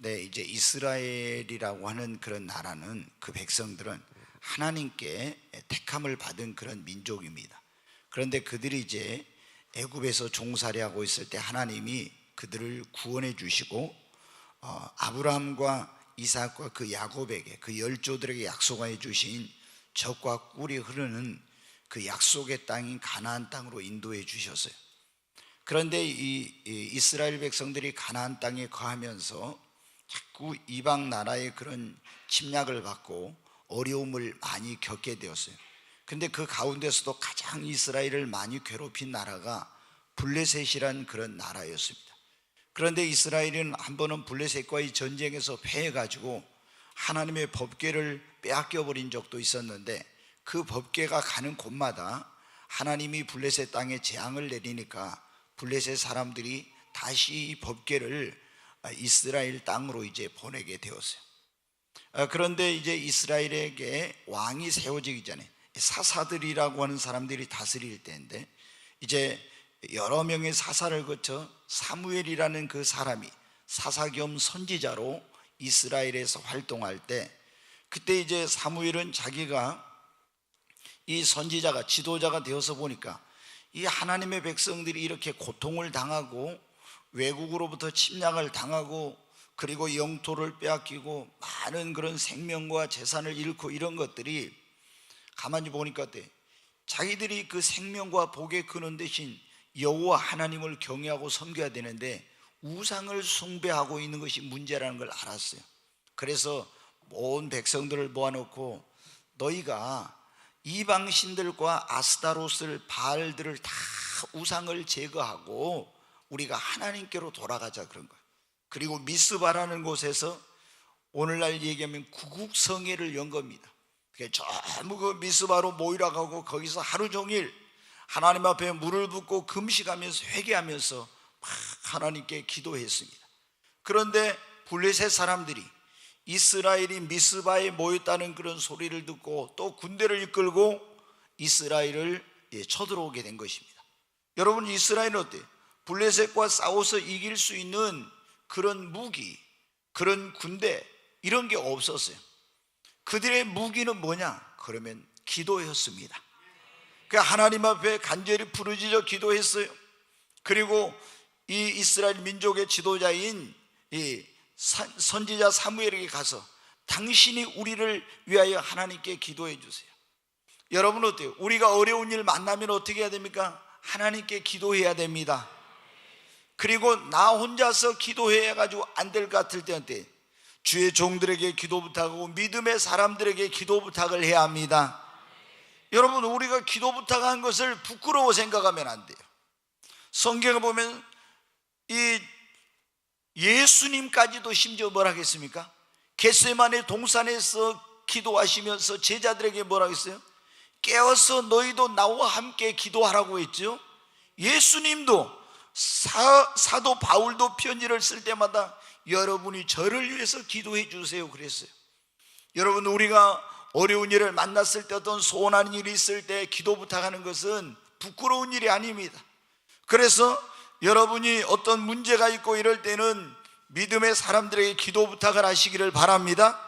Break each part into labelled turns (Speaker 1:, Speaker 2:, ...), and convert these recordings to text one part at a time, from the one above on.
Speaker 1: 네, 이제 이스라엘이라고 하는 그런 나라는, 그 백성들은 하나님께 택함을 받은 그런 민족입니다. 그런데 그들이 이제 애굽에서 종살이하고 있을 때 하나님이 그들을 구원해 주시고 아브라함과 이삭과 그 야곱에게, 그 열조들에게 약속해 주신 젖과 꿀이 흐르는 그 약속의 땅인 가나안 땅으로 인도해 주셨어요. 그런데 이 이스라엘 백성들이 가나안 땅에 거하면서 자꾸 이방 나라의 그런 침략을 받고 어려움을 많이 겪게 되었어요. 근데 그 가운데서도 가장 이스라엘을 많이 괴롭힌 나라가 블레셋이란 그런 나라였습니다. 그런데 이스라엘은 한 번은 블레셋과의 전쟁에서 패해가지고 하나님의 법궤를 빼앗겨 버린 적도 있었는데, 그 법궤가 가는 곳마다 하나님이 블레셋 땅에 재앙을 내리니까 블레셋 사람들이 다시 이 법궤를 이스라엘 땅으로 이제 보내게 되었어요. 그런데 이제 이스라엘에게 왕이 세워지기 전에 사사들이라고 하는 사람들이 다스릴 때인데, 이제 여러 명의 사사를 거쳐 사무엘이라는 그 사람이 사사 겸 선지자로 이스라엘에서 활동할 때, 그때 이제 사무엘은 자기가 이 선지자가, 지도자가 되어서 보니까 이 하나님의 백성들이 이렇게 고통을 당하고 외국으로부터 침략을 당하고 그리고 영토를 빼앗기고 많은 그런 생명과 재산을 잃고 이런 것들이 가만히 보니까 어때? 자기들이 그 생명과 복의 근원 대신 여호와 하나님을 경외하고 섬겨야 되는데 우상을 숭배하고 있는 것이 문제라는 걸 알았어요. 그래서 온 백성들을 모아놓고 너희가 이방 신들과 아스타롯을, 바알들을 다 우상을 제거하고 우리가 하나님께로 돌아가자, 그런 거예요. 그리고 미스바라는 곳에서 오늘날 얘기하면 구국성회를 연 겁니다. 전부 그 미스바로 모이라 가고 거기서 하루 종일 하나님 앞에 물을 붓고 금식하면서 회개하면서 막 하나님께 기도했습니다. 그런데 블레셋 사람들이 이스라엘이 미스바에 모였다는 그런 소리를 듣고 또 군대를 이끌고 이스라엘을 쳐들어오게 된 것입니다. 여러분, 이스라엘은 어때요? 블레셋과 싸워서 이길 수 있는 그런 무기, 그런 군대, 이런 게 없었어요. 그들의 무기는 뭐냐? 그러면 기도였습니다. 그러니까 하나님 앞에 간절히 부르짖어 기도했어요. 그리고 이 이스라엘 민족의 지도자인 이 선지자 사무엘에게 가서 당신이 우리를 위하여 하나님께 기도해 주세요. 여러분 어때요? 우리가 어려운 일 만나면 어떻게 해야 됩니까? 하나님께 기도해야 됩니다. 그리고 나 혼자서 기도해 가지고 안 될 것 같을 때 어때? 주의 종들에게 기도 부탁하고 믿음의 사람들에게 기도 부탁을 해야 합니다. 여러분, 우리가 기도 부탁한 것을 부끄러워 생각하면 안 돼요. 성경에 보면 이 예수님까지도 심지어 뭐라 하겠습니까? 겟세마네 동산에서 기도하시면서 제자들에게 뭐라 했어요? 깨어서 너희도 나와 함께 기도하라고 했죠. 예수님도 사도 바울도 편지를 쓸 때마다 여러분이 저를 위해서 기도해 주세요 그랬어요. 여러분, 우리가 어려운 일을 만났을 때, 어떤 소원하는 일이 있을 때 기도 부탁하는 것은 부끄러운 일이 아닙니다. 그래서 여러분이 어떤 문제가 있고 이럴 때는 믿음의 사람들에게 기도 부탁을 하시기를 바랍니다.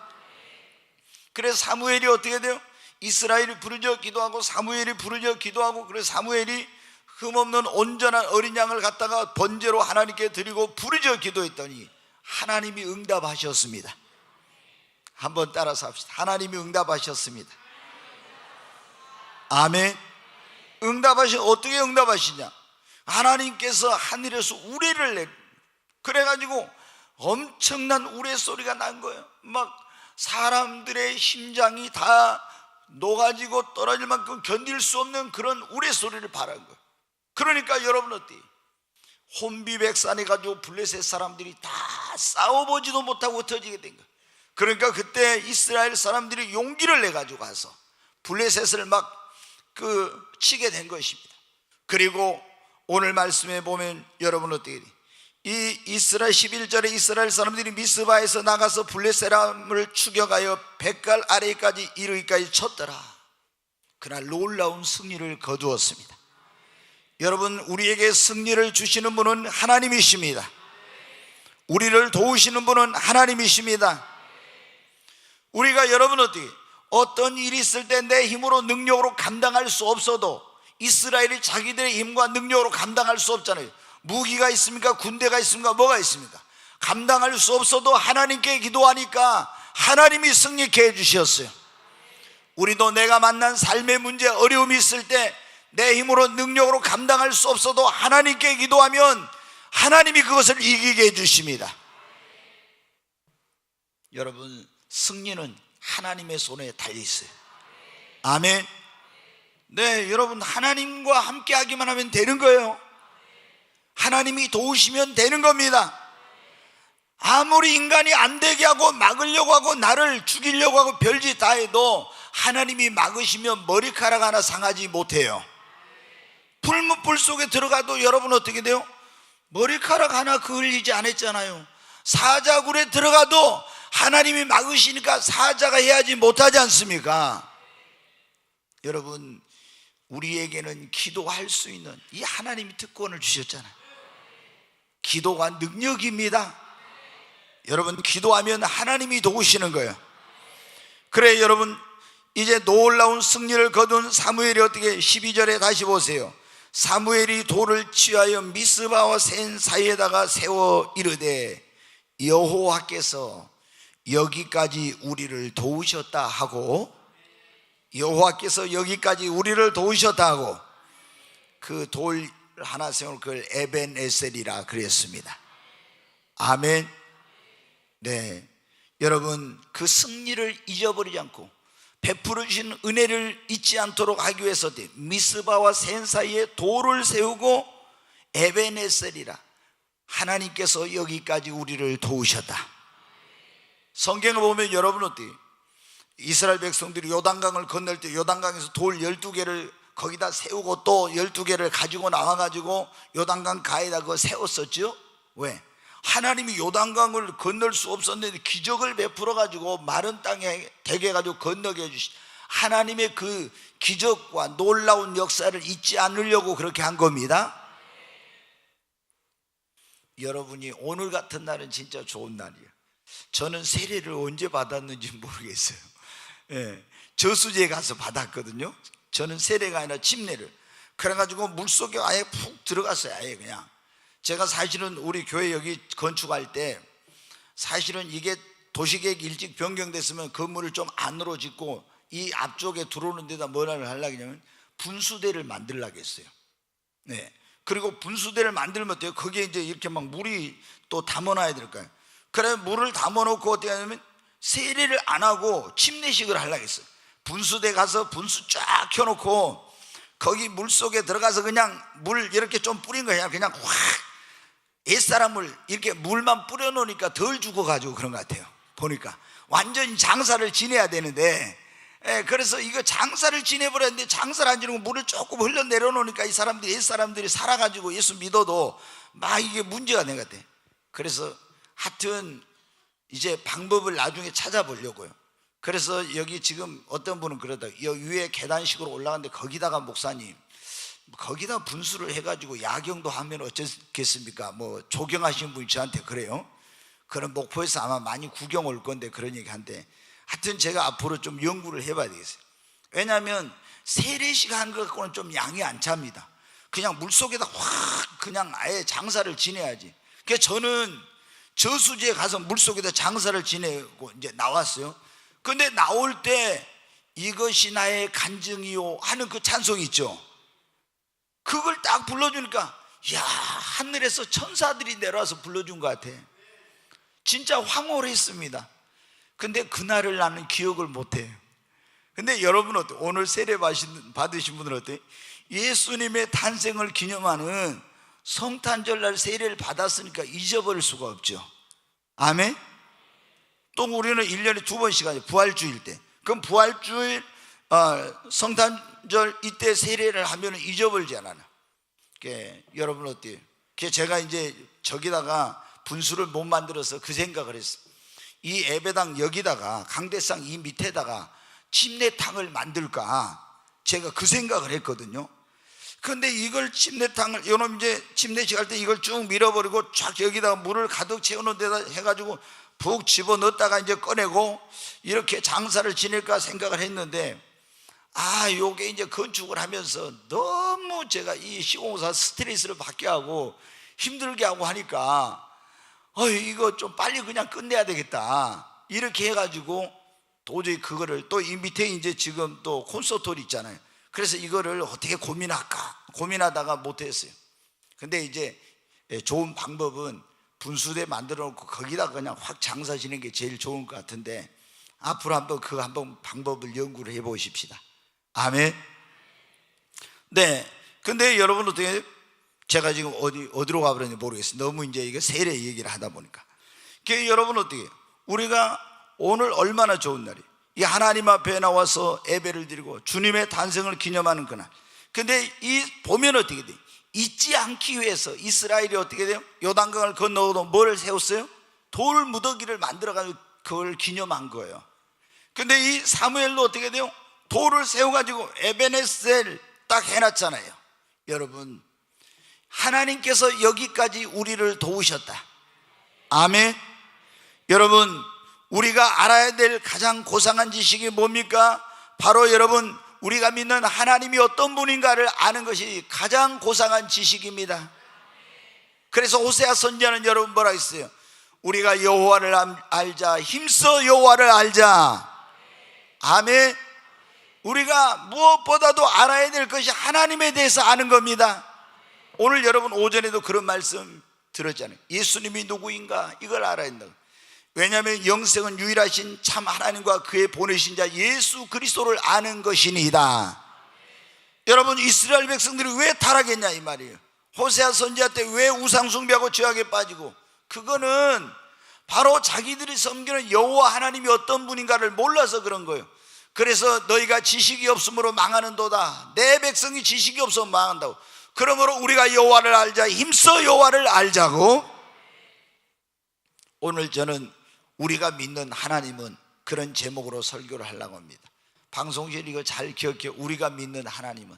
Speaker 1: 그래서 사무엘이 어떻게 돼요? 이스라엘이 부르짖어 기도하고 사무엘이 부르짖어 기도하고, 그래서 사무엘이 흠없는 온전한 어린 양을 갖다가 번제로 하나님께 드리고 부르짖어 기도했더니 하나님이 응답하셨습니다. 한번 따라서 합시다. 하나님이 응답하셨습니다. 아멘. 어떻게 응답하시냐? 하나님께서 하늘에서 우레를 내, 그래가지고 엄청난 우레소리가 난 거예요. 막 사람들의 심장이 다 녹아지고 떨어질 만큼 견딜 수 없는 그런 우레소리를 발한 거예요. 그러니까 여러분 어때요? 혼비백산해 가지고 블레셋 사람들이 다 싸워보지도 못하고 흩어지게 된 거예요. 그러니까 그때 이스라엘 사람들이 용기를 내 가지고 가서 블레셋을 막 치게 된 것입니다. 그리고 오늘 말씀에 보면 여러분 어떻게 돼요? 이 이스라엘 11절에 이스라엘 사람들이 미스바에서 나가서 블레셋 사람을 추격하여 뱃갈 아래까지 이르기까지 쳤더라. 그날 놀라운 승리를 거두었습니다. 여러분, 우리에게 승리를 주시는 분은 하나님이십니다. 우리를 도우시는 분은 하나님이십니다. 우리가 여러분 어떤 일이 있을 때 내 힘으로 능력으로 감당할 수 없어도 이스라엘이 자기들의 힘과 능력으로 감당할 수 없잖아요. 무기가 있습니까? 군대가 있습니까? 뭐가 있습니까? 감당할 수 없어도 하나님께 기도하니까 하나님이 승리케 해주셨어요. 우리도 내가 만난 삶의 문제, 어려움이 있을 때 내 힘으로 능력으로 감당할 수 없어도 하나님께 기도하면 하나님이 그것을 이기게 해주십니다. 여러분, 승리는 하나님의 손에 달려있어요. 아멘. 네, 여러분, 하나님과 함께 하기만 하면 되는 거예요. 하나님이 도우시면 되는 겁니다. 아무리 인간이 안 되게 하고 막으려고 하고 나를 죽이려고 하고 별짓 다 해도 하나님이 막으시면 머리카락 하나 상하지 못해요. 불 속에 들어가도 여러분 어떻게 돼요? 머리카락 하나 그을리지 않았잖아요. 사자굴에 들어가도 하나님이 막으시니까 사자가 해야지 못하지 않습니까? 여러분, 우리에게는 기도할 수 있는 이 하나님이 특권을 주셨잖아요. 기도가 능력입니다. 여러분, 기도하면 하나님이 도우시는 거예요. 그래, 여러분, 이제 놀라운 승리를 거둔 사무엘이 어떻게 12절에 다시 보세요. 사무엘이 돌을 취하여 미스바와 센 사이에다가 세워 이르되 여호와께서 여기까지 우리를 도우셨다 하고, 여호와께서 여기까지 우리를 도우셨다 하고, 그 돌 하나 세운 그걸 에벤에셀이라 그랬습니다. 아멘. 네, 여러분, 그 승리를 잊어버리지 않고 베풀어 주신 은혜를 잊지 않도록 하기 위해서 미스바와 센 사이에 돌을 세우고 에벤에셀이라, 하나님께서 여기까지 우리를 도우셨다. 성경을 보면 여러분 어때요? 이스라엘 백성들이 요단강을 건널 때 요단강에서 돌 12개를 거기다 세우고 또 12개를 가지고 나와가지고 요단강 가에다 그거 세웠었죠. 왜? 하나님이 요단강을 건널 수 없었는데 기적을 베풀어 가지고 마른 땅에 되게 해가지고 건너게 해주시, 하나님의 그 기적과 놀라운 역사를 잊지 않으려고 그렇게 한 겁니다. 여러분이 오늘 같은 날은 진짜 좋은 날이에요. 저는 세례를 언제 받았는지 모르겠어요. 예, 저수지에 가서 받았거든요. 저는 세례가 아니라 침례를. 그래가지고 물속에 아예 푹 들어갔어요. 아예 그냥. 제가 사실은 우리 교회 여기 건축할 때 사실은 이게 도시계획 일찍 변경됐으면 건물을 좀 안으로 짓고 이 앞쪽에 들어오는 데다 뭐를 하려고 하냐면 분수대를 만들려고 했어요. 네. 그리고 분수대를 만들면 어때요? 거기에 이제 이렇게 막 물이 또 담아놔야 될까요? 그래, 물을 담아놓고 어떻게 하냐면 세례를 안 하고 침례식을 하려고 했어요. 분수대 가서 분수 쫙 켜놓고 거기 물 속에 들어가서 그냥 물 이렇게 좀 뿌린 거야. 그냥 확 옛사람을 이렇게 물만 뿌려놓으니까 덜 죽어가지고 그런 것 같아요. 보니까 완전히 장사를 지내야 되는데, 그래서 이거 장사를 지내버렸는데 장사를 안 지내고 물을 조금 흘러 내려놓으니까 이 사람들이, 옛사람들이 살아가지고 예수 믿어도 막 이게 문제가 된 것 같아요. 그래서 하여튼 이제 방법을 나중에 찾아보려고요. 그래서 여기 지금 어떤 분은 그러다 여기 위에 계단식으로 올라가는데 거기다가 목사님 거기다 분수를 해가지고 야경도 하면 어쩌겠습니까? 뭐 조경하시는 분이 저한테 그래요. 그럼 목포에서 아마 많이 구경 올 건데 그런 얘기 한데, 하여튼 제가 앞으로 좀 연구를 해봐야 되겠어요. 왜냐하면 세례식 하는 것 갖고는 좀 양이 안 찹니다. 그냥 물속에다 확 그냥 아예 장사를 지내야지. 그래서 저는 저수지에 가서 물속에다 장사를 지내고 이제 나왔어요. 근데 나올 때 이것이 나의 간증이요 하는 그 찬송이 있죠. 그걸 딱 불러주니까 야, 하늘에서 천사들이 내려와서 불러준 것 같아. 진짜 황홀했습니다. 근데 그날을 나는 기억을 못해요. 근데 여러분 어때요? 오늘 세례 받으신 분은 어때요? 예수님의 탄생을 기념하는 성탄절날 세례를 받았으니까 잊어버릴 수가 없죠. 아멘. 또 우리는 1년에 2번씩 하죠. 부활주일 때. 그럼 부활주일 성탄절 이때 세례를 하면 잊어버리지 않아요. 여러분 어때요? 제가 이제 저기다가 분수를 못 만들어서 그 생각을 했어요. 이 예배당 여기다가 강대상 이 밑에다가 침례탕을 만들까, 제가 그 생각을 했거든요. 근데 이걸 침례탕을 요놈 이제 침례식 할 때 이걸 쭉 밀어버리고 쫙 여기다가 물을 가득 채우는 데다 해가지고 푹 집어넣었다가 이제 꺼내고 이렇게 장사를 지낼까 생각을 했는데, 요게 이제 건축을 하면서 너무 제가 이 시공사 스트레스를 받게 하고 힘들게 하고 하니까 이거 좀 빨리 그냥 끝내야 되겠다 이렇게 해가지고 도저히 그거를, 또 이 밑에 이제 지금 또 콘서트홀 있잖아요. 그래서 이거를 어떻게 고민하다가 못했어요. 근데 이제 좋은 방법은 분수대 만들어 놓고 거기다 그냥 확 장사 지는 게 제일 좋은 것 같은데, 앞으로 한번 방법을 연구를 해 보십시다. 아멘. 네. 근데 여러분 어떻게, 제가 지금 어디로 가버렸는지 모르겠어요. 너무 이제 이게 세례 얘기를 하다 보니까. 여러분 어떻게, 우리가 오늘 얼마나 좋은 날이에요. 이 하나님 앞에 나와서 예배를 드리고 주님의 탄생을 기념하는 그날. 근데 이 보면 어떻게 돼요? 잊지 않기 위해서 이스라엘이 어떻게 돼요? 요단강을 건너고 뭘 세웠어요? 돌 무더기를 만들어가지고 그걸 기념한 거예요. 근데 이 사무엘도 어떻게 돼요? 돌을 세워가지고 에베네셀 딱 해놨잖아요. 여러분, 하나님께서 여기까지 우리를 도우셨다. 아멘. 여러분, 우리가 알아야 될 가장 고상한 지식이 뭡니까? 바로 여러분, 우리가 믿는 하나님이 어떤 분인가를 아는 것이 가장 고상한 지식입니다. 그래서 호세아 선지자는 여러분 뭐라 했어요? 우리가 여호와를 알자, 힘써 여호와를 알자. 아멘. 우리가 무엇보다도 알아야 될 것이 하나님에 대해서 아는 겁니다. 오늘 여러분 오전에도 그런 말씀 들었잖아요. 예수님이 누구인가 이걸 알아야 된다. 왜냐하면 영생은 유일하신 참 하나님과 그의 보내신 자 예수 그리스도를 아는 것이니이다. 여러분, 이스라엘 백성들이 왜 타락했냐 이 말이에요. 호세아 선지자 때 왜 우상숭배하고 죄악에 빠지고, 그거는 바로 자기들이 섬기는 여호와 하나님이 어떤 분인가를 몰라서 그런 거예요. 그래서 너희가 지식이 없으므로 망하는도다. 내 백성이 지식이 없으면 망한다고. 그러므로 우리가 여호와를 알자, 힘써 여호와를 알자고. 오늘 저는 우리가 믿는 하나님은 그런 제목으로 설교를 하려고 합니다. 방송실 이거 잘 기억해. 우리가 믿는 하나님은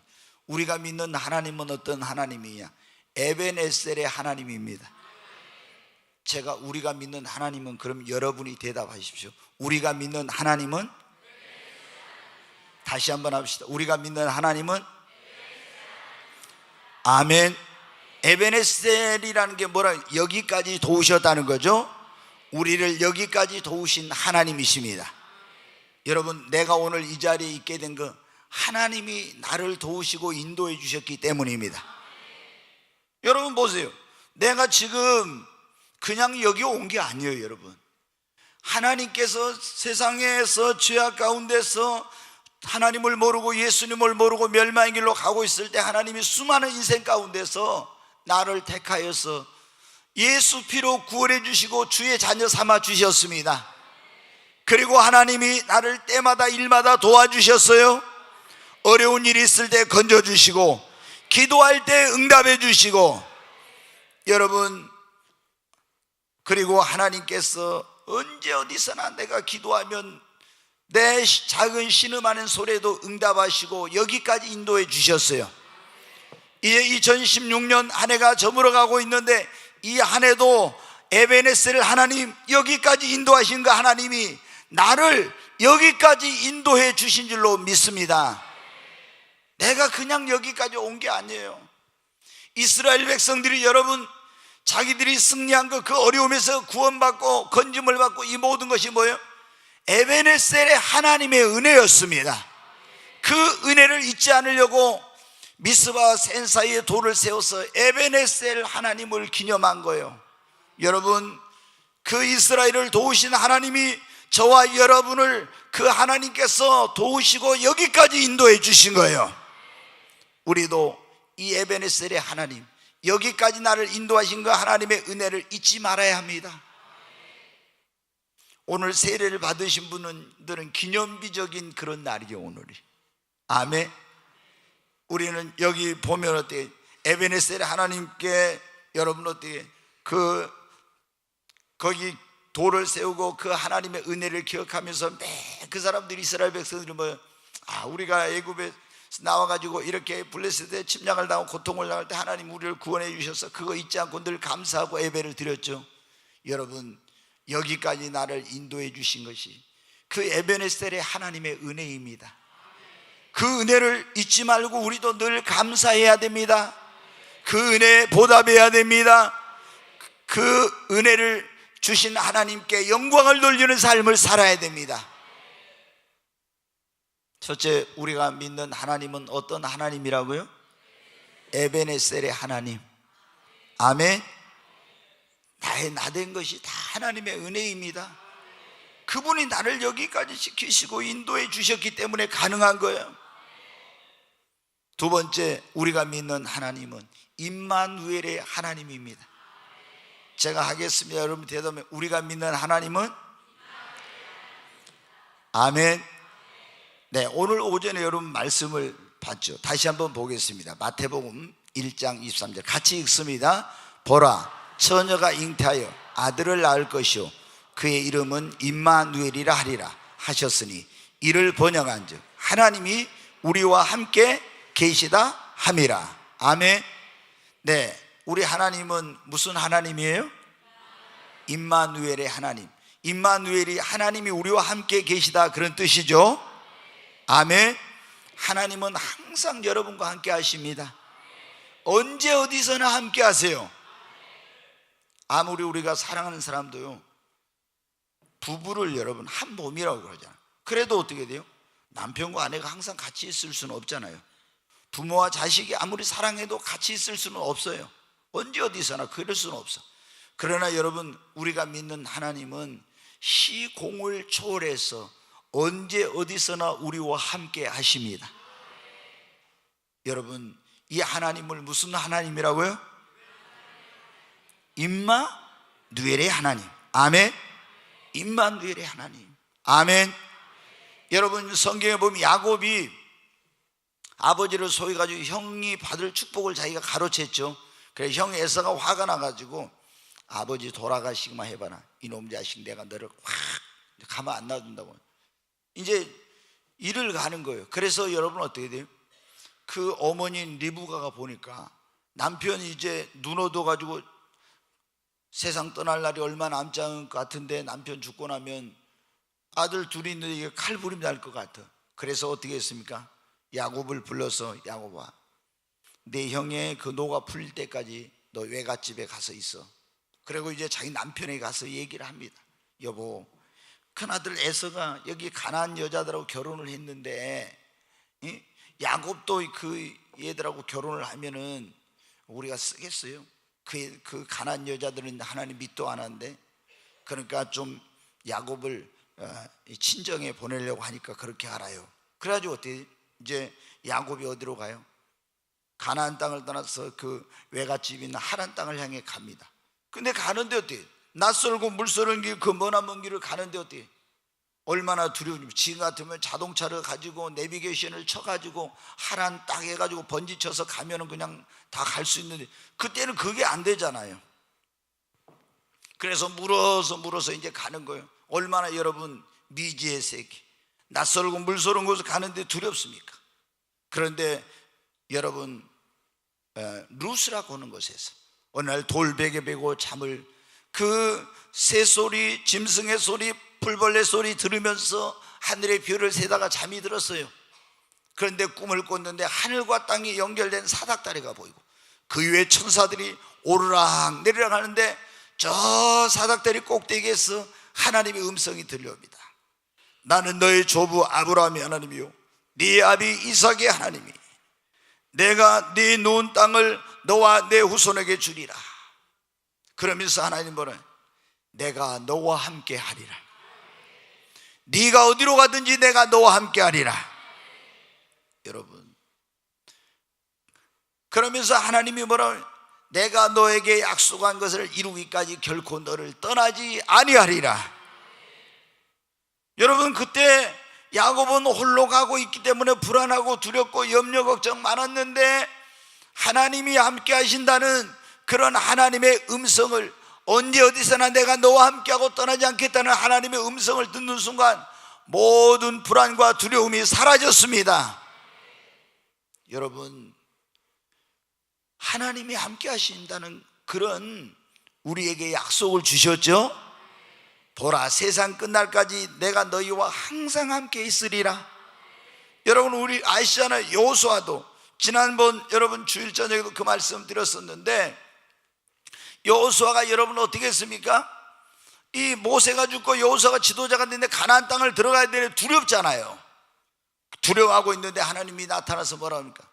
Speaker 1: 어떤 하나님이냐? 에벤에셀의 하나님입니다. 제가 우리가 믿는 하나님은, 그럼 여러분이 대답하십시오. 우리가 믿는 하나님은, 다시 한번 합시다. 우리가 믿는 하나님은, 아멘. 에벤에셀이라는 게 뭐라, 여기까지 도우셨다는 거죠. 우리를 여기까지 도우신 하나님이십니다. 여러분, 내가 오늘 이 자리에 있게 된 거 하나님이 나를 도우시고 인도해 주셨기 때문입니다. 여러분 보세요. 내가 지금 그냥 여기 온 게 아니에요. 여러분, 하나님께서 세상에서 죄악 가운데서 하나님을 모르고 예수님을 모르고 멸망의 길로 가고 있을 때 하나님이 수많은 인생 가운데서 나를 택하여서 예수 피로 구원해 주시고 주의 자녀 삼아 주셨습니다. 그리고 하나님이 나를 때마다 일마다 도와주셨어요. 어려운 일이 있을 때 건져주시고, 기도할 때 응답해 주시고, 여러분, 그리고 하나님께서 언제 어디서나 내가 기도하면 내 작은 신음하는 소리에도 응답하시고 여기까지 인도해 주셨어요. 이제 2016년 한 해가 저물어가고 있는데, 이 한 해도 에베네셀 하나님, 여기까지 인도하신 그 하나님이 나를 여기까지 인도해 주신 줄로 믿습니다. 내가 그냥 여기까지 온 게 아니에요. 이스라엘 백성들이, 여러분, 자기들이 승리한 그 어려움에서 구원받고 건짐을 받고 이 모든 것이 뭐예요? 에베네셀의 하나님의 은혜였습니다. 그 은혜를 잊지 않으려고 미스바와 센 사이에 돌을 세워서 에베네셀 하나님을 기념한 거예요. 여러분, 그 이스라엘을 도우신 하나님이 저와 여러분을 그 하나님께서 도우시고 여기까지 인도해 주신 거예요. 우리도 이 에베네셀의 하나님, 여기까지 나를 인도하신 그 하나님의 은혜를 잊지 말아야 합니다. 오늘 세례를 받으신 분들은 기념비적인 그런 날이죠, 오늘이. 아멘. 우리는 여기 보면 어떻게 에베네셀의 하나님께, 여러분 어떻게 거기 돌을 세우고 그 하나님의 은혜를 기억하면서 매 그 사람들이, 이스라엘 백성들이 우리가 애굽에 나와가지고 이렇게 블레셋에 침략을 당하고 고통을 당할 때 하나님 우리를 구원해 주셔서 그거 잊지 않고 늘 감사하고 예배를 드렸죠. 여러분, 여기까지 나를 인도해 주신 것이 그 에베네셀의 하나님의 은혜입니다. 그 은혜를 잊지 말고 우리도 늘 감사해야 됩니다. 그 은혜에 보답해야 됩니다. 그 은혜를 주신 하나님께 영광을 돌리는 삶을 살아야 됩니다. 첫째, 우리가 믿는 하나님은 어떤 하나님이라고요? 에베네셀의 하나님. 아멘. 나의 나된 것이 다 하나님의 은혜입니다. 그분이 나를 여기까지 지키시고 인도해 주셨기 때문에 가능한 거예요. 두 번째, 우리가 믿는 하나님은 임마누엘의 하나님입니다. 제가 하겠습니다. 여러분 대답해. 우리가 믿는 하나님은? 아멘. 네, 오늘 오전에 여러분 말씀을 봤죠. 다시 한번 보겠습니다. 마태복음 1장 23절 같이 읽습니다. 보라, 처녀가 잉태하여 아들을 낳을 것이요 그의 이름은 임마누엘이라 하리라 하셨으니 이를 번역한즉 하나님이 우리와 함께 계시다 함이라. 아멘. 네, 우리 하나님은 무슨 하나님이에요? 임마누엘의 하나님. 임마누엘이 하나님이 우리와 함께 계시다 그런 뜻이죠. 아멘. 하나님은 항상 여러분과 함께 하십니다. 언제 어디서나 함께 하세요. 아무리 우리가 사랑하는 사람도요, 부부를 여러분 한 몸이라고 그러잖아요. 그래도 어떻게 돼요? 남편과 아내가 항상 같이 있을 수는 없잖아요. 부모와 자식이 아무리 사랑해도 같이 있을 수는 없어요. 언제 어디서나 그럴 수는 없어. 그러나 여러분, 우리가 믿는 하나님은 시공을 초월해서 언제 어디서나 우리와 함께 하십니다. 여러분, 이 하나님을 무슨 하나님이라고요? 임마누엘의 하나님. 아멘. 임마누엘의 하나님. 아멘. 여러분, 성경에 보면 야곱이 아버지를 속여가지고 형이 받을 축복을 자기가 가로챘죠. 그래서 형 에서가 화가 나가지고 아버지 돌아가시기만 해봐라, 이놈 자식 내가 너를 확 가만 안 놔둔다고 이제 일을 가는 거예요. 그래서 여러분 어떻게 돼요? 그 어머니인 리브가가 보니까 남편이 이제 눈 어두워가지고 세상 떠날 날이 얼마 남지 않은 것 같은데 남편 죽고 나면 아들 둘이 있는데 이게 칼부림 날 것 같아. 그래서 어떻게 했습니까? 야곱을 불러서 야곱아, 내 형의 그 노가 풀릴 때까지 너 외갓집에 가서 있어. 그리고 이제 자기 남편에게 가서 얘기를 합니다. 여보, 큰아들 에서가 여기 가나안 여자들하고 결혼을 했는데 야곱도 그 얘들하고 결혼을 하면은 우리가 쓰겠어요? 그 가나안 여자들은 하나님 믿도 안 하는데, 그러니까 좀 야곱을 친정에 보내려고 하니까 그렇게 알아요. 그래가지고 어떻게 이제 야곱이 어디로 가요? 가나안 땅을 떠나서 그 외갓집 있는 하란 땅을 향해 갑니다. 근데 가는데 어떻게 낯설고 물서는 길, 그 머나먼 먼 길을 가는데 어떻게 얼마나 두려운지. 지금 같으면 자동차를 가지고 내비게이션을 쳐가지고 하란 딱 해가지고 번지 쳐서 가면은 그냥 다 갈 수 있는데 그때는 그게 안 되잖아요. 그래서 물어서 이제 가는 거예요. 얼마나 여러분 미지의 세계, 낯설고 물서는 곳을 가는데 두렵습니까? 그런데 여러분 루스라고 하는 곳에서 어느 날 돌베개 베고 잠을, 그 새소리, 짐승의 소리, 풀벌레 소리 들으면서 하늘의 별을 세다가 잠이 들었어요. 그런데 꿈을 꿨는데 하늘과 땅이 연결된 사닥다리가 보이고 그 위에 천사들이 오르락 내리락 하는데 저 사닥다리 꼭대기에서 하나님의 음성이 들려옵니다. 나는 너의 조부 아브라함의 하나님이요 네 아비 이삭의 하나님이 내가 네 놓은 땅을 너와 내 후손에게 주리라. 그러면서 하나님 뭐래? 내가 너와 함께 하리라. 네가 어디로 가든지 내가 너와 함께 하리라. 여러분, 그러면서 하나님이 뭐라? 내가 너에게 약속한 것을 이루기까지 결코 너를 떠나지 아니하리라. 여러분, 그때 야곱은 홀로 가고 있기 때문에 불안하고 두렵고 염려 걱정 많았는데 하나님이 함께 하신다는 그런 하나님의 음성을, 언제 어디서나 내가 너와 함께하고 떠나지 않겠다는 하나님의 음성을 듣는 순간 모든 불안과 두려움이 사라졌습니다. 여러분, 하나님이 함께 하신다는 그런 우리에게 약속을 주셨죠. 보라, 세상 끝날까지 내가 너희와 항상 함께 있으리라. 여러분, 우리 아시잖아요. 여호수아도 지난번 여러분 주일 저녁에도 그 말씀 드렸었는데, 여호수아가 여러분 어떻게 했습니까? 이 모세가 죽고 여호수아가 지도자가 됐는데 가나안 땅을 들어가야 되는데 두렵잖아요. 두려워하고 있는데 하나님이 나타나서 뭐라 합니까?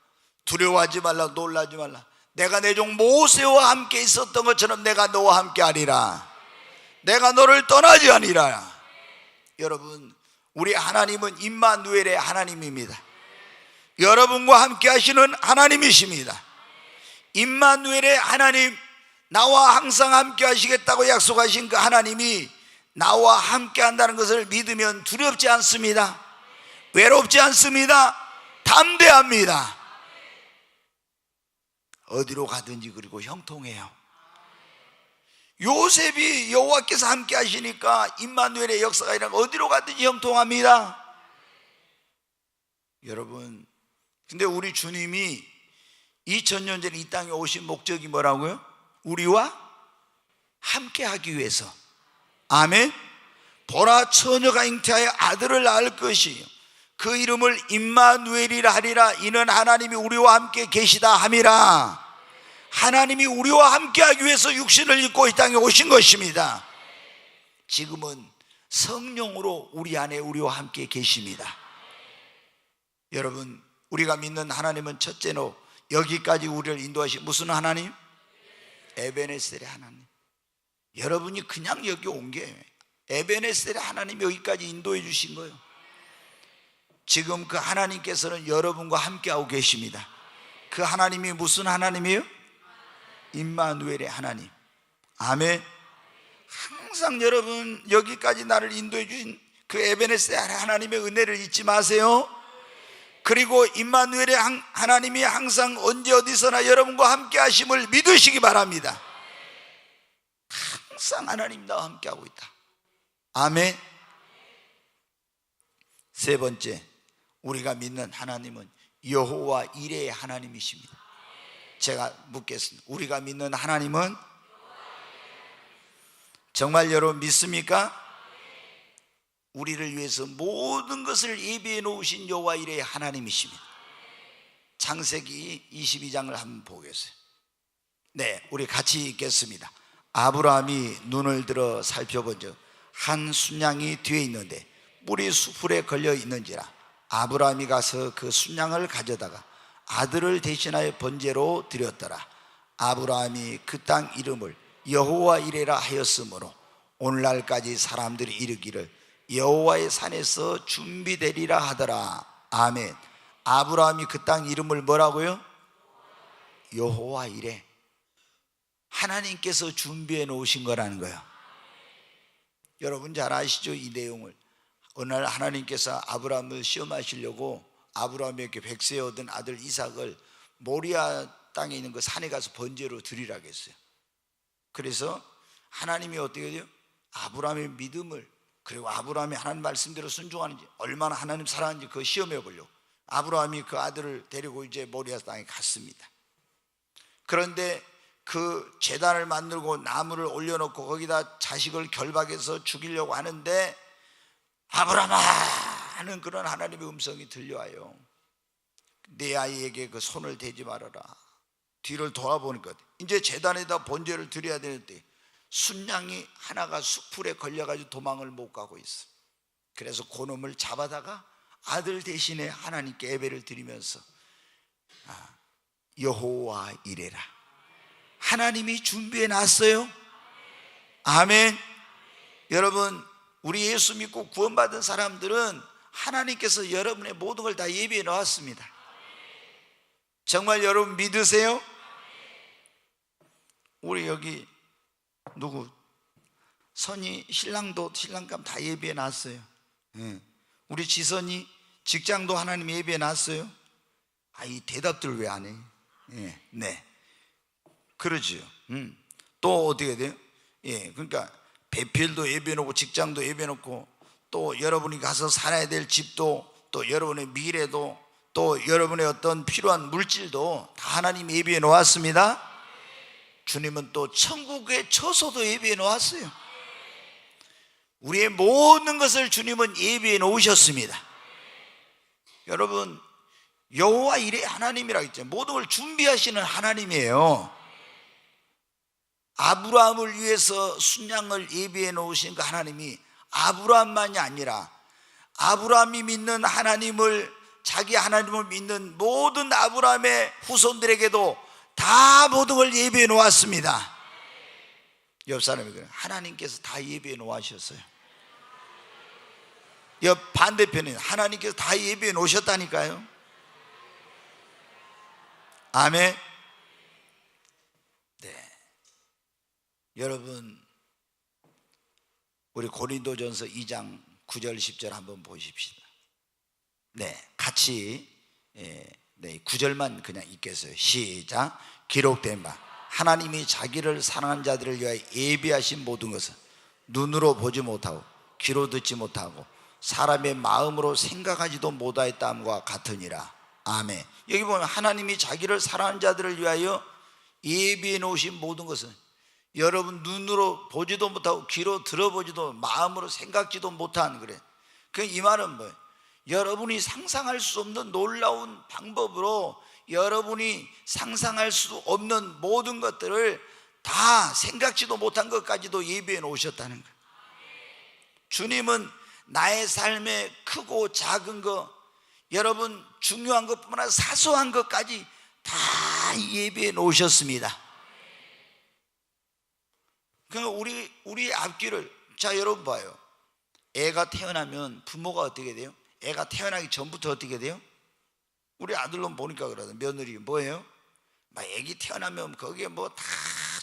Speaker 1: 두려워하지 말라, 놀라지 말라. 내가 내 종 모세와 함께 있었던 것처럼 내가 너와 함께 하리라. 내가 너를 떠나지 아니라. 여러분, 우리 하나님은 임마누엘의 하나님입니다. 여러분과 함께 하시는 하나님이십니다. 임마누엘의 하나님, 나와 항상 함께 하시겠다고 약속하신 그 하나님이 나와 함께 한다는 것을 믿으면 두렵지 않습니다. 외롭지 않습니다. 담대합니다. 어디로 가든지 그리고 형통해요. 요셉이 여호와께서 함께 하시니까 임마누엘의 역사가 일어나고 어디로 가든지 형통합니다. 여러분, 근데 우리 주님이 2000년 전에 이 땅에 오신 목적이 뭐라고요? 우리와 함께 하기 위해서. 아멘. 보라, 처녀가 잉태하여 아들을 낳을 것이요 그 이름을 임마누엘이라 하리라. 이는 하나님이 우리와 함께 계시다 함이라. 하나님이 우리와 함께 하기 위해서 육신을 입고 이 땅에 오신 것입니다. 지금은 성령으로 우리 안에 우리와 함께 계십니다. 여러분, 우리가 믿는 하나님은 첫째로 여기까지 우리를 인도하신 무슨 하나님? 에베네셀의 하나님. 여러분이 그냥 여기 온 게 에베네셀의 하나님이 여기까지 인도해 주신 거예요. 지금 그 하나님께서는 여러분과 함께하고 계십니다. 그 하나님이 무슨 하나님이에요? 임마누엘의 하나님. 아멘. 항상 여러분 여기까지 나를 인도해 주신 그 에베네셀 하나님의 은혜를 잊지 마세요. 그리고 임마누엘의 하나님이 항상 언제 어디서나 여러분과 함께 하심을 믿으시기 바랍니다. 항상 하나님 나와 함께 하고 있다. 아멘. 세 번째, 우리가 믿는 하나님은 여호와 이레의 하나님이십니다. 제가 묻겠습니다. 우리가 믿는 하나님은 정말 여러분 믿습니까? 우리를 위해서 모든 것을 예비해 놓으신 여호와 이레의 하나님이십니다. 창세기 22장을 한번 보겠어요. 네, 우리 같이 읽겠습니다. 아브라함이 눈을 들어 살펴본즉 한 순양이 뒤에 있는데 뿔이 수풀에 걸려 있는지라. 아브라함이 가서 그 순양을 가져다가 아들을 대신하여 번제로 드렸더라. 아브라함이 그 땅 이름을 여호와 이레라 하였으므로 오늘날까지 사람들이 이르기를 여호와의 산에서 준비되리라 하더라. 아멘. 아브라함이 그 땅 이름을 뭐라고요? 여호와 이레. 하나님께서 준비해 놓으신 거라는 거예요. 여러분 잘 아시죠? 이 내용을. 어느 날 하나님께서 아브라함을 시험하시려고 아브라함에게 백세에 얻은 아들 이삭을 모리아 땅에 있는 그 산에 가서 번제로 드리라고 했어요. 그래서 하나님이 어떻게 돼요? 아브라함의 믿음을, 그리고 아브라함이 하나님 말씀대로 순종하는지, 얼마나 하나님 사랑하는지 그거 시험해 보려고 아브라함이 그 아들을 데리고 이제 모리아 땅에 갔습니다. 그런데 그 제단을 만들고 나무를 올려놓고 거기다 자식을 결박해서 죽이려고 하는데 아브라함아 하는 그런 하나님의 음성이 들려와요. 내 아이에게 그 손을 대지 말아라. 뒤를 돌아보니까 이제 제단에다 번제를 드려야 되는데 순양이 하나가 수풀에 걸려가지고 도망을 못 가고 있어. 그래서 그놈을 잡아다가 아들 대신에 하나님께 예배를 드리면서 여호와 이레라. 하나님이 준비해 놨어요. 아멘. 여러분, 우리 예수 믿고 구원받은 사람들은 하나님께서 여러분의 모든 걸 다 예비해 놓았습니다. 정말 여러분 믿으세요? 우리 여기 누구 선이 신랑도 신랑감 다 예비해 놨어요. 우리 지선이 직장도 하나님 예비해 놨어요. 이 대답들 왜 안 해? 네, 그러지요. 또 어떻게 돼요? 그러니까 배필도 예비해 놓고 직장도 예비해 놓고 또 여러분이 가서 살아야 될 집도 또 여러분의 미래도 또 여러분의 어떤 필요한 물질도 다 하나님 예비해 놓았습니다. 주님은 또 천국의 처소도 예비해 놓았어요. 우리의 모든 것을 주님은 예비해 놓으셨습니다. 여러분, 여호와 이레 하나님이라고 했죠. 모든 걸 준비하시는 하나님이에요. 아브라함을 위해서 순양을 예비해 놓으신 그 하나님이 아브라함만이 아니라 아브라함이 믿는 하나님을, 자기 하나님을 믿는 모든 아브라함의 후손들에게도 다 모든 걸 예비해 놓았습니다. 옆 사람이 그래요. 하나님께서 다 예비해 놓으셨어요. 옆 반대편에 하나님께서 다 예비해 놓으셨다니까요. 아멘. 네. 여러분, 우리 고린도전서 2장 9절 10절 한번 보십시다. 네, 같이 9절만 그냥 읽겠어요. 시작. 기록된 바 하나님이 자기를 사랑하는 자들을 위하여 예비하신 모든 것은 눈으로 보지 못하고 귀로 듣지 못하고 사람의 마음으로 생각하지도 못하였다함과 같으니라. 아멘. 여기 보면 하나님이 자기를 사랑하는 자들을 위하여 예비해 놓으신 모든 것은 여러분 눈으로 보지도 못하고 귀로 들어보지도 마음으로 생각지도 못한, 그래. 이 말은 뭐예요? 여러분이 상상할 수 없는 놀라운 방법으로 여러분이 상상할 수 없는 모든 것들을 다 생각지도 못한 것까지도 예비해 놓으셨다는 거예요. 주님은 나의 삶에 크고 작은 것, 여러분 중요한 것뿐만 아니라 사소한 것까지 다 예비해 놓으셨습니다. 그러니까 우리 앞길을, 자 여러분 봐요. 애가 태어나면 부모가 어떻게 돼요? 애가 태어나기 전부터 어떻게 돼요? 우리 아들로 보니까 그러다 며느리 뭐예요? 막 애기 태어나면 거기에 뭐 다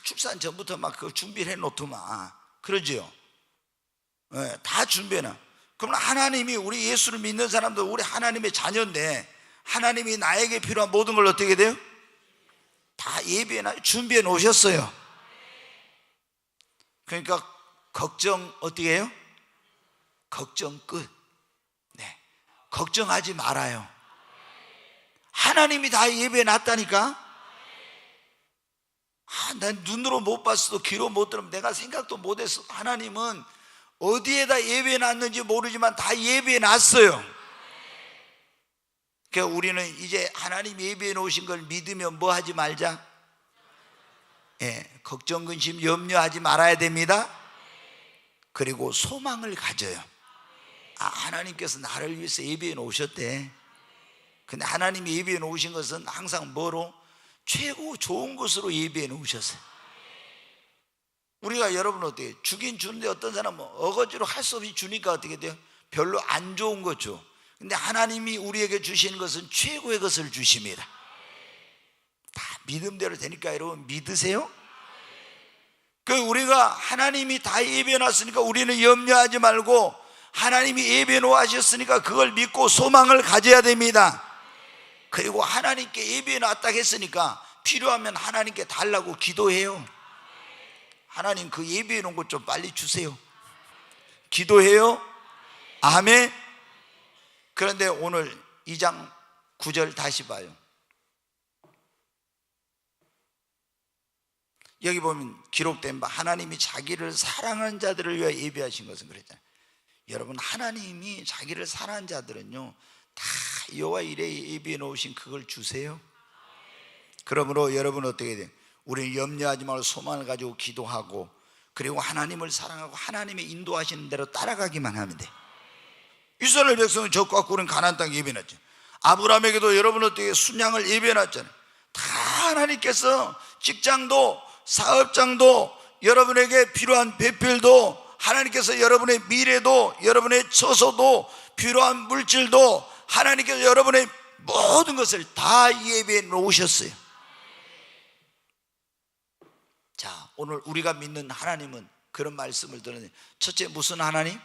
Speaker 1: 출산 전부터 막 그 준비를 해놓더만, 그러지요? 네, 다 준비해놔. 그럼 하나님이, 우리 예수를 믿는 사람들 우리 하나님의 자녀인데 하나님이 나에게 필요한 모든 걸 어떻게 돼요? 다 예비해놔, 준비해 놓으셨어요. 그러니까 걱정 어떻게 해요? 걱정 끝. 네, 걱정하지 말아요. 하나님이 다 예배해 놨다니까. 난 눈으로 못 봤어도 귀로 못 들으면 내가 생각도 못 했어. 하나님은 어디에다 예배해 놨는지 모르지만 다 예배해 놨어요. 그러니까 우리는 이제 하나님 예배해 놓으신 걸 믿으면 뭐 하지 말자? 걱정, 근심, 염려하지 말아야 됩니다. 그리고 소망을 가져요. 하나님께서 나를 위해서 예배해 놓으셨대. 근데 하나님이 예배해 놓으신 것은 항상 뭐로? 최고 좋은 것으로 예배해 놓으셨어요. 우리가 여러분 어떻게 주긴 주는데 어떤 사람은 어거지로 할 수 없이 주니까 어떻게 돼요? 별로 안 좋은 거 줘. 근데 하나님이 우리에게 주시는 것은 최고의 것을 주십니다. 다 믿음대로 되니까 여러분 믿으세요? 우리가 하나님이 다 예배해 놨으니까 우리는 염려하지 말고 하나님이 예배해 놓으셨으니까 그걸 믿고 소망을 가져야 됩니다. 그리고 하나님께 예배해 놨다 했으니까 필요하면 하나님께 달라고 기도해요. 하나님 그 예배해 놓은 것 좀 빨리 주세요. 기도해요. 아멘. 그런데 오늘 2장 9절 다시 봐요. 여기 보면 기록된 바 하나님이 자기를 사랑하는 자들을 위하여 예비하신 것은 그랬잖아요. 여러분 하나님이 자기를 사랑하는 자들은요 다 여호와 이레 예비해 놓으신 그걸 주세요. 그러므로 여러분 어떻게 돼요? 우리는 염려하지 말고 소망을 가지고 기도하고 그리고 하나님을 사랑하고 하나님의 인도하시는 대로 따라가기만 하면 돼. 이스라엘 백성은 적과 꿀은 가나안 땅 예비해 놨죠. 아브라함에게도 여러분 어떻게 순양을 예비해 놨잖아요. 다 하나님께서 직장도 사업장도 여러분에게 필요한 배필도 하나님께서 여러분의 미래도 여러분의 처소도 필요한 물질도 하나님께서 여러분의 모든 것을 다 예비해 놓으셨어요. 자, 오늘 우리가 믿는 하나님은 그런 말씀을 들었는데 첫째 무슨 하나님?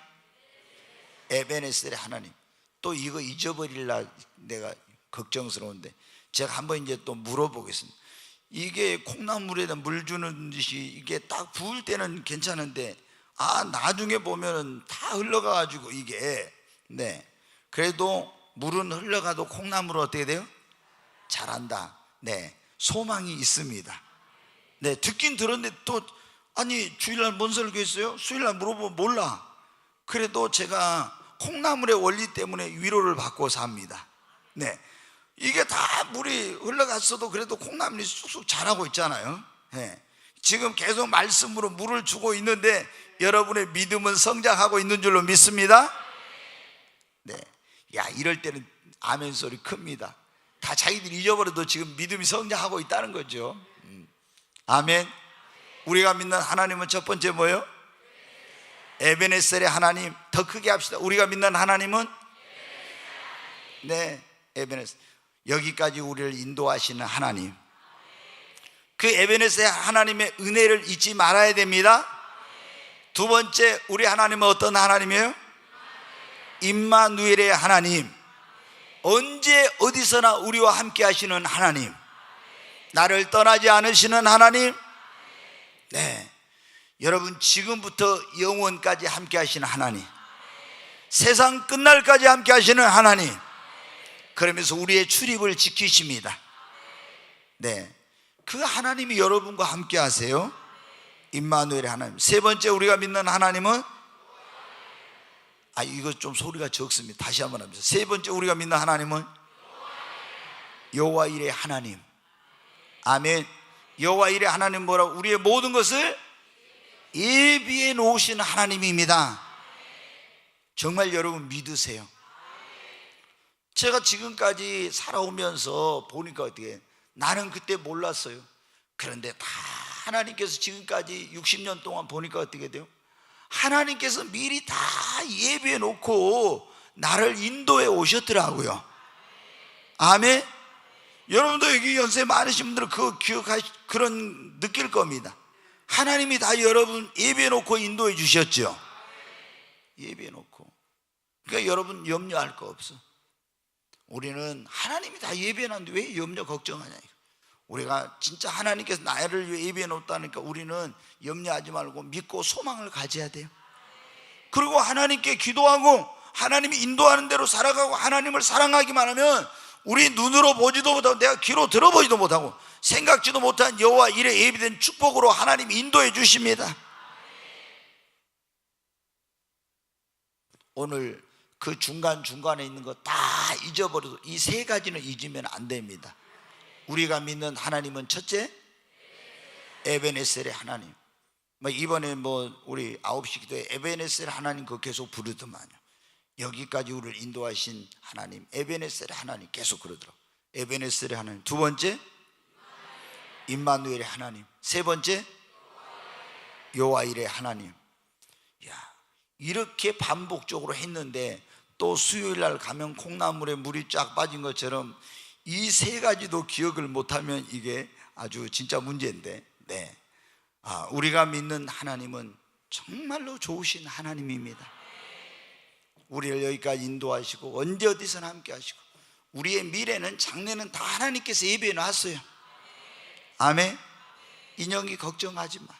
Speaker 1: 에베네셀의 하나님. 또 이거 잊어버릴라 내가 걱정스러운데 제가 한번 이제 또 물어보겠습니다. 이게 콩나물에다 물 주는 듯이 이게 딱 부을 때는 괜찮은데 나중에 보면은 다 흘러가가지고 이게 그래도 물은 흘러가도 콩나물은 어떻게 돼요? 자란다. 네, 소망이 있습니다. 네, 듣긴 들었는데 또 아니 주일날 뭔 설교했어요? 수요일날 물어보면 몰라. 그래도 제가 콩나물의 원리 때문에 위로를 받고 삽니다. 네, 이게 다 물이 흘러갔어도 그래도 콩나물이 쑥쑥 자라고 있잖아요. 네, 지금 계속 말씀으로 물을 주고 있는데 여러분의 믿음은 성장하고 있는 줄로 믿습니다. 네, 야, 이럴 때는 아멘 소리 큽니다. 다 자기들이 잊어버려도 지금 믿음이 성장하고 있다는 거죠. 아멘. 우리가 믿는 하나님은 첫 번째 뭐예요? 에베네셀의 하나님. 더 크게 합시다. 우리가 믿는 하나님은 네, 에베네셀. 여기까지 우리를 인도하시는 하나님. 그 에베네셀 하나님의 은혜를 잊지 말아야 됩니다. 두 번째, 우리 하나님은 어떤 하나님이에요? 임마누엘의 하나님. 언제 어디서나 우리와 함께 하시는 하나님. 나를 떠나지 않으시는 하나님. 네, 여러분 지금부터 영원까지 함께 하시는 하나님, 세상 끝날까지 함께 하시는 하나님. 그러면서 우리의 출입을 지키십니다. 네, 그 하나님이 여러분과 함께 하세요. 임마누엘의 하나님. 세 번째, 우리가 믿는 하나님은 이거 좀 소리가 적습니다. 다시 한번 합니다. 세 번째, 우리가 믿는 하나님은 여호와 일의 하나님. 아멘. 여호와 일의 하나님 뭐라고? 우리의 모든 것을 예비해 놓으신 하나님입니다. 정말 여러분 믿으세요. 제가 지금까지 살아오면서 보니까 어떻게, 나는 그때 몰랐어요. 그런데 다 하나님께서 지금까지 60년 동안 보니까 어떻게 돼요? 하나님께서 미리 다 예비해 놓고 나를 인도해 오셨더라고요. 아멘. 여러분도 여기 연세 많으신 분들은 그거 그런 느낄 겁니다. 하나님이 다 여러분 예비해 놓고 인도해 주셨죠. 예비해 놓고. 그러니까 여러분 염려할 거 없어. 우리는 하나님이 다 예비해 놨는데 왜 염려 걱정하냐. 우리가 진짜 하나님께서 나를 예비해 놓았다니까 우리는 염려하지 말고 믿고 소망을 가져야 돼요. 그리고 하나님께 기도하고 하나님이 인도하는 대로 살아가고 하나님을 사랑하기만 하면 우리 눈으로 보지도 못하고 내가 귀로 들어보지도 못하고 생각지도 못한 여호와 일에 예비된 축복으로 하나님이 인도해 주십니다. 오늘 그 중간중간에 있는 거 다 잊어버려도 이 세 가지는 잊으면 안 됩니다. 우리가 믿는 하나님은 첫째, 에베네셀의 하나님. 이번에 우리 9시 기도에 에베네셀 하나님 그거 계속 부르더만요. 여기까지 우리를 인도하신 하나님, 에베네셀의 하나님 계속 그러더라고요. 에베네셀의 하나님. 두 번째, 임마누엘의 하나님. 세 번째, 여호와 일의 하나님. 야, 이렇게 반복적으로 했는데 또 수요일 날 가면 콩나물에 물이 쫙 빠진 것처럼 이 세 가지도 기억을 못하면 이게 아주 진짜 문제인데, 네, 우리가 믿는 하나님은 정말로 좋으신 하나님입니다. 우리를 여기까지 인도하시고 언제 어디서나 함께 하시고 우리의 미래는 장래는 다 하나님께서 예비해 놨어요. 아멘. 인형이 걱정하지 마.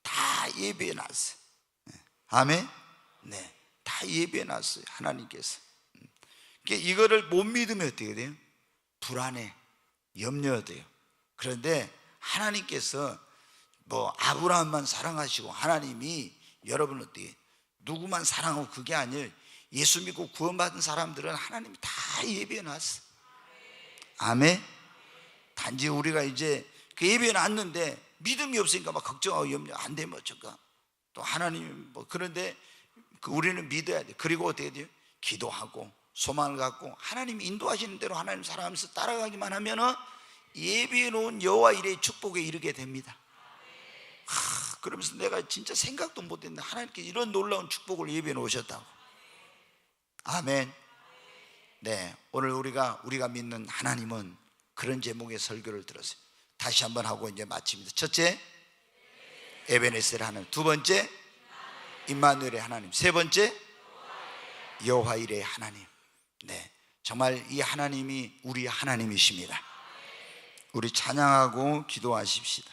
Speaker 1: 다 예비해 놨어요. 아멘. 네, 다 예비해 놨어요. 하나님께서. 그러니까 이거를 못 믿으면 어떻게 돼요? 불안해, 염려돼요. 그런데 하나님께서 아브라함만 사랑하시고 하나님이 여러분 어떻게 누구만 사랑하고 그게 아니에요. 예수 믿고 구원받은 사람들은 하나님이 다 예비해 놨어. 아멘. 단지 우리가 이제 그 예비해 놨는데 믿음이 없으니까 막 걱정하고 염려 안 되면 어쩔까. 또 하나님 그런데 우리는 믿어야 돼. 그리고 어떻게 돼요? 기도하고 소망을 갖고 하나님이 인도하시는 대로 하나님 사랑하면서 따라가기만 하면은 예비해 놓은 여호와 일의 축복에 이르게 됩니다. 그러면서 내가 진짜 생각도 못했는데 하나님께 이런 놀라운 축복을 예비해 놓으셨다고. 아멘. 네, 오늘 우리가 믿는 하나님은 그런 제목의 설교를 들었어요. 다시 한번 하고 이제 마칩니다. 첫째, 에베네셀 하나님. 두 번째, 임마누엘의 하나님. 세 번째, 여호와 일의 하나님. 네, 정말 이 하나님이 우리 하나님이십니다. 우리 찬양하고 기도하십시다.